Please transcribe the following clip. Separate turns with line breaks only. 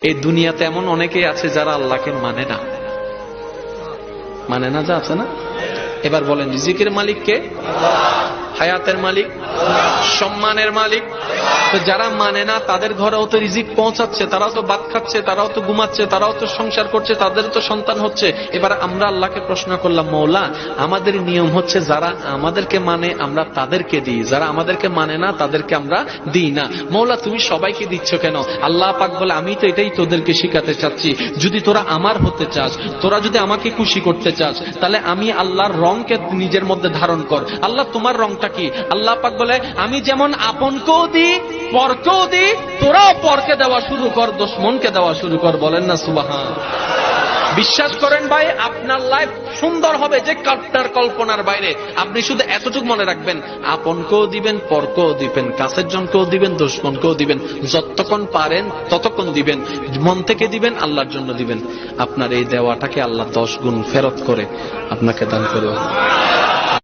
এই দুনিয়াতে এমন অনেকেই আছে যারা আল্লাহকে মানে না যা আছে না। এবার বলেন রিজিকের মালিক কে? হায়াতের মালিক, সম্মানের মালিক। তো যারা মানে না তাদের ঘরেও তো রিজিক পৌঁছাচ্ছে, তারাও তো ভাত খাচ্ছে, তারাও তো ঘুমাচ্ছে, তারাও তো সংসার করছে, তাদের তো সন্তান হচ্ছে। এবার আমরা আল্লাহকে প্রশ্ন করলাম, মওলা আমাদের নিয়ম হচ্ছে যারা আমাদেরকে মানে আমরা তাদেরকে দিই, যারা আমাদেরকে মানে না তাদেরকে আমরা দিই না। মওলা তুমি সবাইকে দিচ্ছ কেন? আল্লাহ পাক বলে, আমি তো এটাই তোদেরকে শিখাতে চাচ্ছি, যদি তোরা আমার হতে চাস, তোরা যদি আমাকে খুশি করতে চাস, তাহলে আমি আল্লাহর রংকে নিজের মধ্যে ধারণ কর। আল্লাহ তোমার রংটা কি? আল্লাহ পাক বলে, আমি যেমন আপনকেও দিই পরকেও দিই, তোরাও পরকে দেওয়া শুরু কর, দুশমনকে দেওয়া শুরু কর। বলেন না সুবহান। বিশ্বাস করেন ভাই, আপনার লাইফ সুন্দর হবে যে আপনার কল্পনার বাইরে। আপনি শুধু এতটুকু মনে রাখবেন, আপনকেও দিবেন, পরকেও দিবেন, কাছের জনকেও দিবেন, দুশমনকেও দিবেন, যতক্ষণ পারেন ততক্ষণ দিবেন, মন থেকে দিবেন, আল্লাহর জন্য দিবেন। আপনার এই দেওয়াটাকে আল্লাহ 10 গুণ ফেরত করে আপনাকে দান করবে।